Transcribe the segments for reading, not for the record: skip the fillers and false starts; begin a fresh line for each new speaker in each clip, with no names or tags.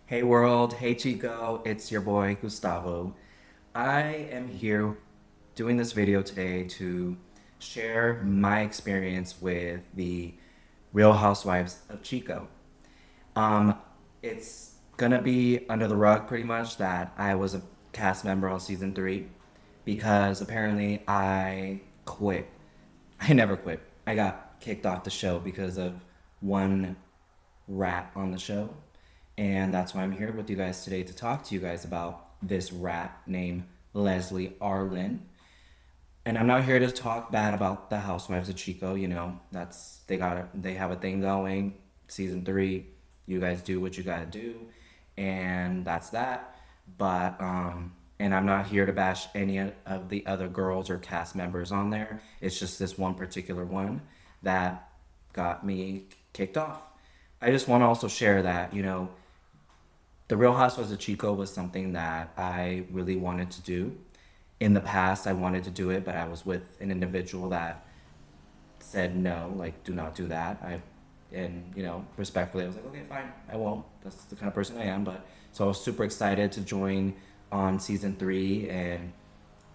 Hey world, hey Chico, it's your boy Gustavo. I am here doing this video today to share my experience with the Real Housewives of Chico. Um, it's gonna be under the rug pretty much that I was a cast member on season three because apparently I quit. I never quit. I got kicked off the show because of one rat on the show. And that's why I'm here with you guys today to talk to you guys about this rat named Leslie Arlen. And I'm not here to talk bad about the Housewives of Chico. You know, they have a thing going. Season three, you guys do what you gotta do, and that's that. And I'm not here to bash any of the other girls or cast members on there. It's just this one particular one that got me kicked off. I just want to also share that, the Real Housewives of Chico was something that I really wanted to do. In the past, I wanted to do it, but I was with an individual that said no, like, do not do that. Respectfully, I was like, okay, fine, I won't. That's the kind of person I am. But so I was super excited to join on season three and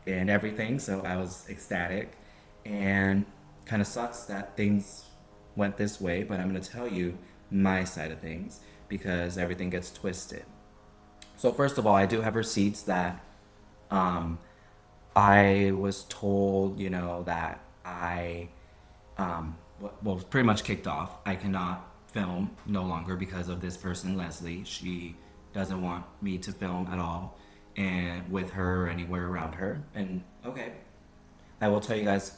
everything. So I was ecstatic, and kind of sucks that things went this way. But I'm gonna tell you my side of things because everything gets twisted. So first of all, I do have receipts that um, I was told, that I was pretty much kicked off. I cannot film no longer because of this person, Leslie. She doesn't want me to film at all, and with her or anywhere around her. And okay, I will tell you guys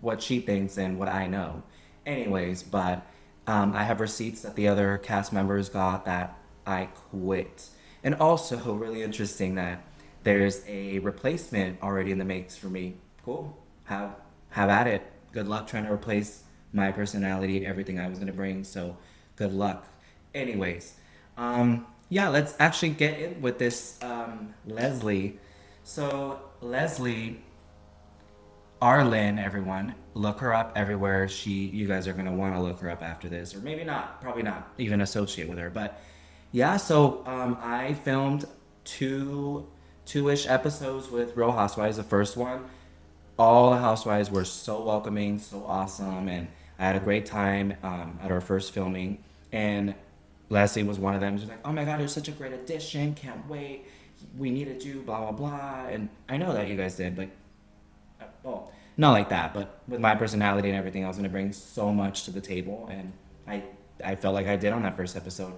what she thinks and what I know. Anyways, but I have receipts that the other cast members got that I quit. And also, really interesting that there's a replacement already in the makes for me. Cool. Have at it. Good luck trying to replace my personality and everything I was gonna bring. So, good luck. Anyways, yeah, let's actually get in with this Leslie. So Leslie Arlen, everyone, look her up everywhere. You guys are gonna want to look her up after this, or maybe not, probably not even associate with her. But yeah, so I filmed two, two-ish episodes with Real Housewives. The first one, all the housewives were so welcoming, so awesome, and I had a great time at our first filming. And Leslie was one of them. She's like, "Oh my God, you're such a great addition! Can't wait. We needed you." Blah blah blah. And I know that you guys did, but well, not like that, but with my personality and everything, I was gonna bring so much to the table, and I I felt like I did on that first episode.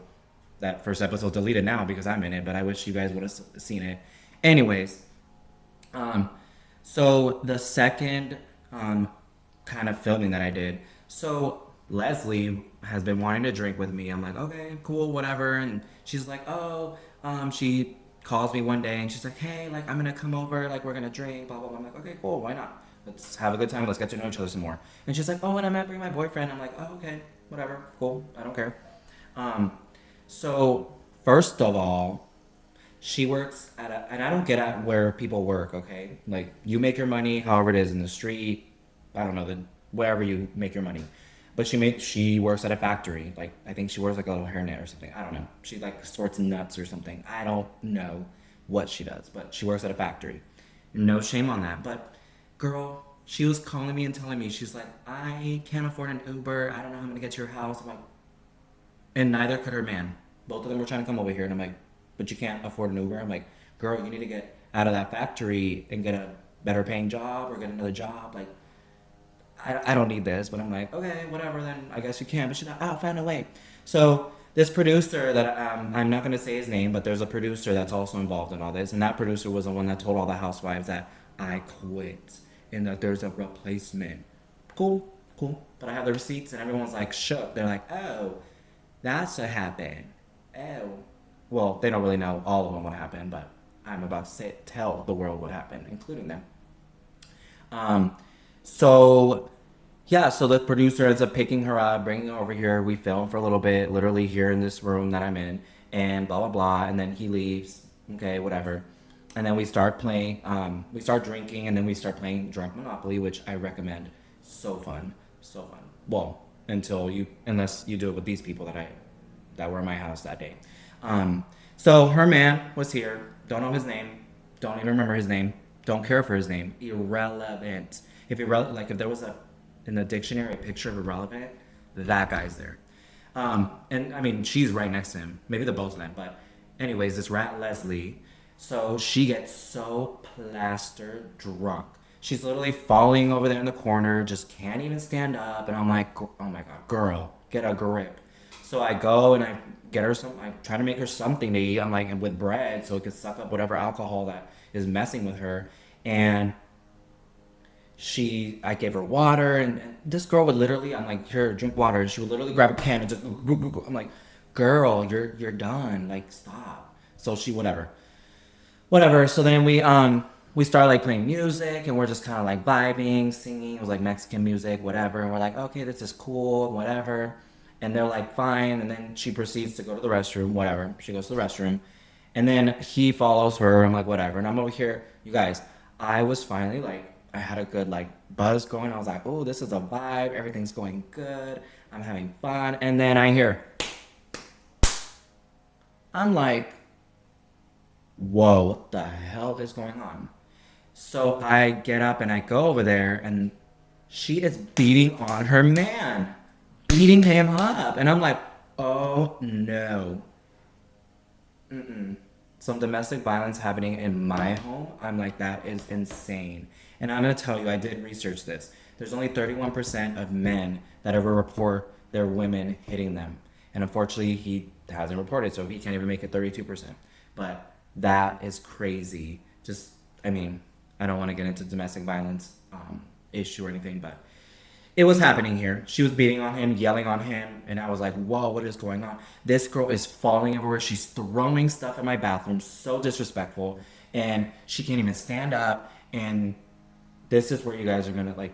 That first episode deleted now because I'm in it, but I wish you guys would have seen it. Anyways, um, so the second kind of filming that I did, so Leslie has been wanting to drink with me. I'm like, okay, cool, whatever. And she's like, oh, she calls me one day and she's like, hey, like I'm gonna come over, like we're gonna drink, blah blah blah. I'm like, okay, cool, why not? Let's have a good time. Let's get to know each other some more. And she's like, oh, and I might bring my boyfriend. I'm like, oh, okay, whatever, cool, I don't care. Um, so first of all, she works at and I don't get at where people work, okay? Like you make your money however it is in the street, I don't know, wherever you make your money. But she works at a factory. Like I think she wears like a little hairnet or something. I don't know. She like sorts nuts or something. I don't know what she does, but she works at a factory. No shame on that. But girl, she was calling me and telling me, she's like, I can't afford an Uber. I don't know how I'm gonna get to your house. I'm like, and neither could her man. Both of them were trying to come over here, and I'm like, but you can't afford an Uber. I'm like, girl, you need to get out of that factory and get a better paying job or get another job. Like, I don't need this, but I'm like, okay, whatever, then I guess you can. But she's like, I'll find a way. So this producer that I'm not gonna say his name, but there's a producer that's also involved in all this, and that producer was the one that told all the housewives that I quit and that there's a replacement. Cool, cool. But I have the receipts, and everyone's like shook. They're like, oh, that's what happened. Oh, well, they don't really know all of them what happened, but I'm about to tell the world what happened, including them. Um, so yeah, so the producer ends up picking her up, bringing her over here. We film for a little bit, literally here in this room that I'm in, and blah blah blah. And then he leaves. Okay, whatever. And then we start playing. We start drinking, and then we start playing Drunk Monopoly, which I recommend. So fun, so fun. Well, unless you do it with these people that I that were in my house that day. So her man was here. Don't know his name. Don't even remember his name. Don't care for his name. Irrelevant. If there was a in the dictionary a picture of irrelevant, that guy's there. And I mean, she's right next to him. Maybe they're both of them. But anyways, this rat Leslie. So she gets so plastered drunk. She's literally falling over there in the corner, just can't even stand up. And I'm like, oh my God, girl, get a grip. So I go and I get her some, I try to make her something to eat. I'm like, and with bread so it could suck up whatever alcohol that is messing with her. And I gave her water, and this girl would literally, I'm like, here, drink water. And she would literally grab a can and just, I'm like, girl, you're done. Like, stop. So she, whatever. So then we started like playing music, and we're just kind of like vibing, singing. It was like Mexican music, whatever. And we're like, okay, this is cool, whatever. And they're like, fine. And then she proceeds to go to the restroom, whatever. She goes to the restroom, and then he follows her. I'm like, whatever. And I'm over here, you guys. I was finally like, I had a good like buzz going. I was like, oh, this is a vibe. Everything's going good. I'm having fun. And then I hear, I'm like, whoa, what the hell is going on? So I get up and I go over there, and she is beating on her man, beating him up. And I'm like, oh no. Mm-mm. Some domestic violence happening in my home. I'm like, that is insane. And I'm going to tell you, I did research this. There's only 31% of men that ever report their women hitting them. And unfortunately, he hasn't reported, so he can't even make it 32%. But that is crazy. Just, I mean, I don't want to get into domestic violence issue or anything, but it was happening here. She was beating on him, yelling on him, and I was like, whoa, what is going on? This girl is falling everywhere. She's throwing stuff in my bathroom, so disrespectful, and she can't even stand up. And this is where you guys are going to like,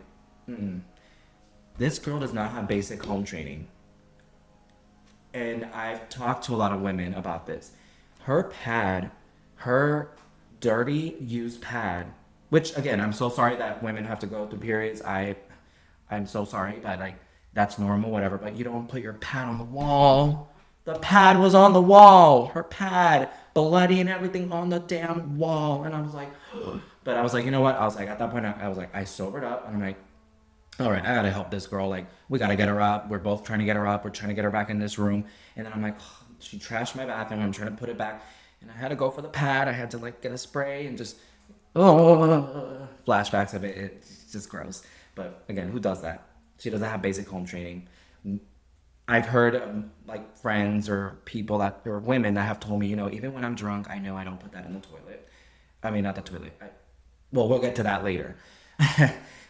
this girl does not have basic home training. And I've talked to a lot of women about this. Her dirty used pad, which again, I'm so sorry that women have to go through periods. I'm so sorry, but like that's normal, whatever. But you don't put your pad on the wall. The pad was on the wall. Her pad, bloody and everything on the damn wall. And I was like, but I was like, you know what? I was like, at that point, I was like, I sobered up, and I'm like, all right, I gotta help this girl. Like, we gotta get her up. We're both trying to get her up. We're trying to get her back in this room. And then I'm like, she trashed my bathroom. I'm trying to put it back, and I had to go for the pad. I had to like get a spray and just flashbacks of it. It's just gross. But again, who does that? She doesn't have basic home training. I've heard like friends or people that or women that have told me, even when I'm drunk, I know I don't put that in the toilet. I mean, not the toilet. Well, we'll get to that later.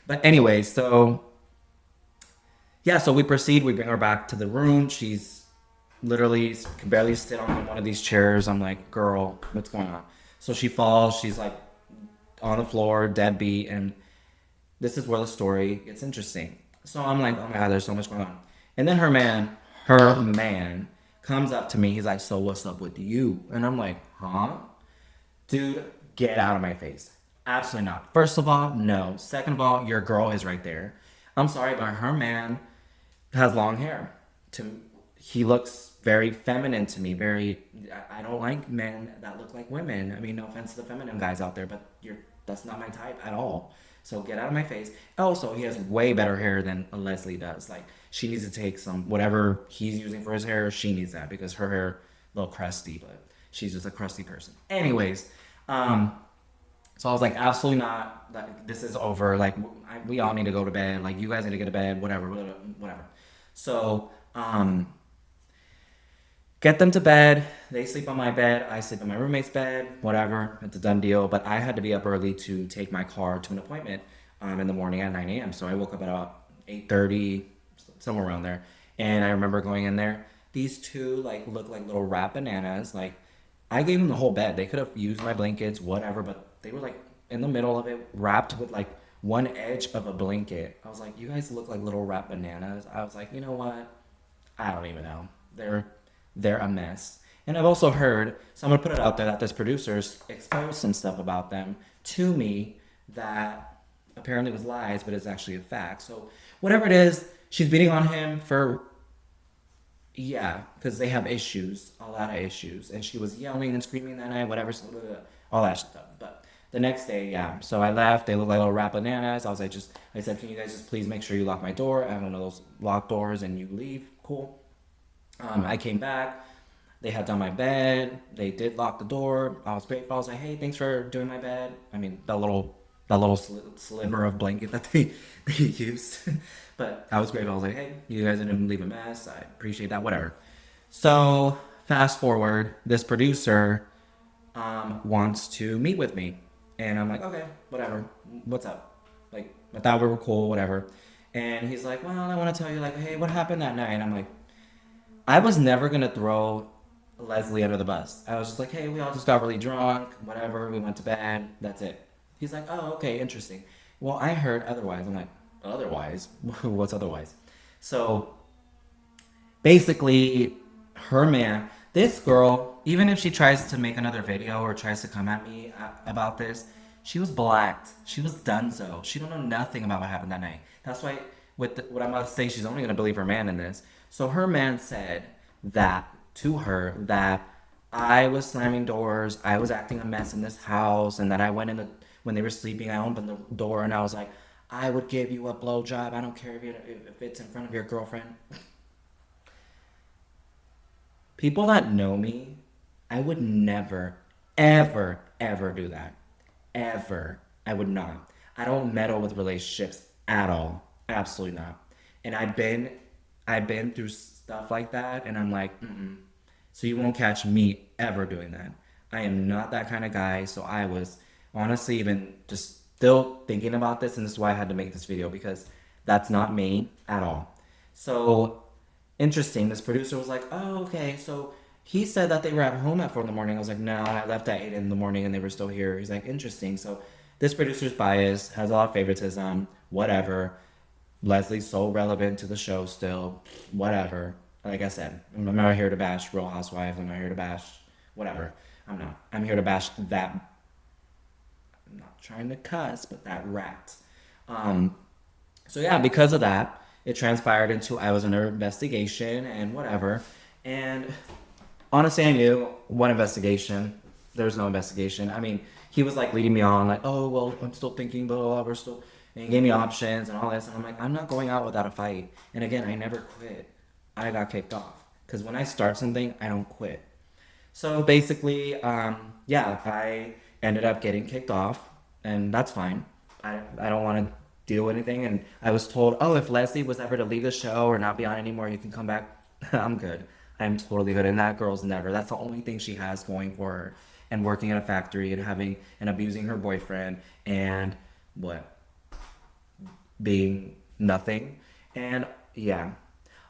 But anyway, so yeah, so we proceed. We bring her back to the room. She's literally can barely sit on one of these chairs. I'm like, girl, what's going on? So she falls. She's like on the floor, dead beat, and this is where the story gets interesting. So I'm like, oh my God, there's so much going on. And then her man comes up to me. He's like, so what's up with you? And I'm like, huh? Dude, get out of my face. Absolutely not. First of all, no. Second of all, your girl is right there. I'm sorry, but her man has long hair. He looks very feminine to me. I don't like men that look like women. I mean, no offense to the feminine guys out there, but that's not my type at all. So get out of my face. Also, he has way better hair than Leslie does. Like, she needs to take some, whatever he's using for his hair, she needs that because her hair a little crusty, but she's just a crusty person. Anyways, so I was like, absolutely not. Like, this is over. Like, we all need to go to bed. Like, you guys need to go to bed, whatever. So, get them to bed. They sleep on my bed. I sleep on my roommate's bed. Whatever. It's a done deal. But I had to be up early to take my car to an appointment in the morning at 9 a.m. So I woke up at about 8:30, somewhere around there. And I remember going in there. These two like look like little rat bananas. Like, I gave them the whole bed. They could have used my blankets, whatever. But they were like in the middle of it, wrapped with like one edge of a blanket. I was like, you guys look like little rat bananas. I was like, you know what? I don't even know. They're a mess. And I've also heard, so I'm gonna put it out there, that this producer's exposed some stuff about them to me that apparently was lies, but it's actually a fact. So whatever it is, she's beating on him for Yeah, because they have issues, a lot of issues. And she was yelling and screaming that night, whatever, so, blah, blah, blah, all that stuff. But the next day, yeah. So I left. They looked like little rat bananas. I was like, I said, can you guys just please make sure you lock my door? I have one of those locked doors and you leave. Cool. I came back. They had done my bed. They did lock the door. I was grateful. I was like, "Hey, thanks for doing my bed." I mean, that little sliver of blanket that they used. But I was grateful. I was like, "Hey, you guys didn't leave a mess. I appreciate that. Whatever." So fast forward, this producer wants to meet with me, and I'm like, "Okay, whatever. What's up?" Like, I thought we were cool, whatever. And he's like, "Well, I want to tell you, like, hey, what happened that night?" And I'm like, I was never gonna throw Leslie under the bus. I was just like, hey, we all just got really drunk, whatever. We went to bed. That's it. He's like, oh, okay, interesting. Well, I heard otherwise. I'm like, otherwise? What's otherwise? So basically, her man, this girl, even if she tries to make another video or tries to come at me about this, she was blacked. She was done so. She don't know nothing about what happened that night. That's why, what I'm about to say, she's only gonna believe her man in this. So her man said that to her that I was slamming doors, I was acting a mess in this house, and that I went in the when they were sleeping, I opened the door and I was like, I would give you a blowjob. I don't care if it's in front of your girlfriend. People that know me, I would never, ever, ever do that. Ever. I would not. I don't meddle with relationships at all. Absolutely not. And I've been through stuff like that, and I'm like, mm-mm. So you won't catch me ever doing that. I am not that kind of guy. So I was honestly even just still thinking about this, and this is why I had to make this video because that's not me at all. So interesting. This producer was like, "Oh, okay." So he said that they were at home at 4 in the morning. I was like, "No, I left at 8 in the morning, and they were still here." He's like, "Interesting." So this producer's bias has a lot of favoritism. Whatever. Leslie's so relevant to the show still. Whatever. Like I said, I'm not here to bash Real Housewives. I'm not here to bash whatever. I'm not. I'm here to bash that. I'm not trying to cuss, but that rat. Um, so yeah, because of that, it transpired into I was under investigation and whatever. And honestly, I knew one investigation. There's no investigation. I mean, he was like leading me on, like, oh well, I'm still thinking, blah blah blah. We're still, and he gave me options and all this, and I'm like, I'm not going out without a fight. And again, I never quit. I got kicked off because when I start something, I don't quit. So basically, yeah, I ended up getting kicked off, and that's fine. I don't want to deal with anything. And I was told, oh, if Leslie was ever to leave the show or not be on anymore, you can come back. I'm good. I'm totally good. And that girl's never. That's the only thing she has going for her. And working at a factory and having and abusing her boyfriend and what? Being nothing. And yeah.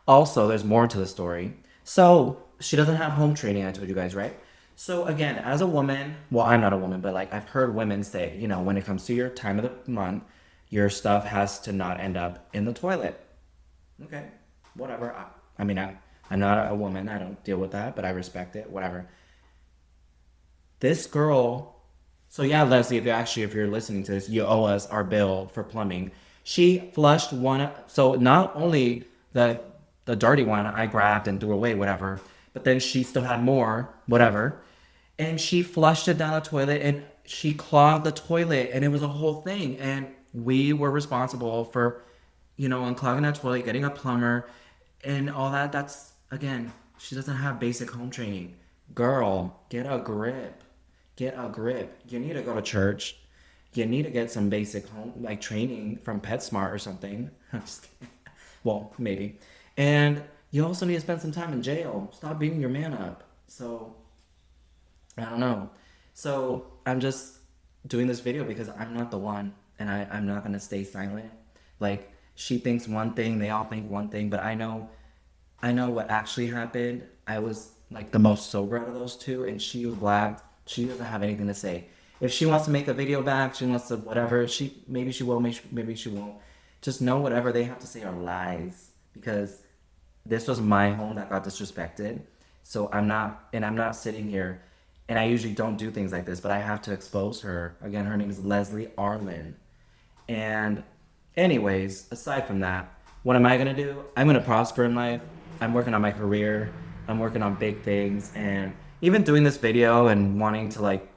Also, there's more to the story. So she doesn't have home training, I told you guys, right? So again, as a woman, well, I'm not a woman, but like I've heard women say, when it comes to your time of the month, your stuff has to not end up in the toilet. Okay, whatever. I mean, I'm not a woman. I don't deal with that, but I respect it. Whatever. This girl, so yeah, Leslie, if you're listening to this, you owe us our bill for plumbing. She flushed one, so not only the dirty one I grabbed and threw away, whatever, but then she still had more, whatever, and she flushed it down the toilet and she clogged the toilet and it was a whole thing. And we were responsible for, unclogging that toilet, getting a plumber, and all that. That's again, she doesn't have basic home training. Girl, get a grip. Get a grip. You need to go to church. You need to get some basic home like training from PetSmart or something. I'm just kidding. Well, maybe. And you also need to spend some time in jail. Stop beating your man up. So I don't know. So I'm just doing this video because I'm not the one, and I'm not gonna stay silent. Like she thinks one thing, they all think one thing, but I know what actually happened. I was like the most sober out of those two, and she was black. She doesn't have anything to say. If she wants to make a video back, she wants to whatever. Maybe she will, maybe she won't. Just know whatever they have to say are lies because this was my home that got disrespected. So I'm not sitting here, and I usually don't do things like this, but I have to expose her. Again, her name is Leslie Arlen. And anyways, aside from that, what am I gonna do? I'm gonna prosper in life. I'm working on my career. I'm working on big things, and even doing this video and wanting to like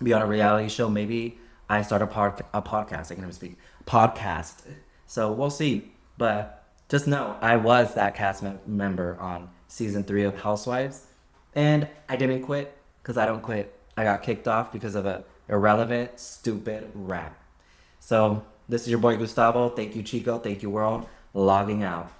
be on a reality show. Maybe I start a podcast. I can even speak podcast. So we'll see. But just know I was that member on season 3 of Housewives, and I didn't quit because I don't quit. I got kicked off because of a irrelevant, stupid rap. So this is your boy Gustavo. Thank you, Chico. Thank you, world. Logging out.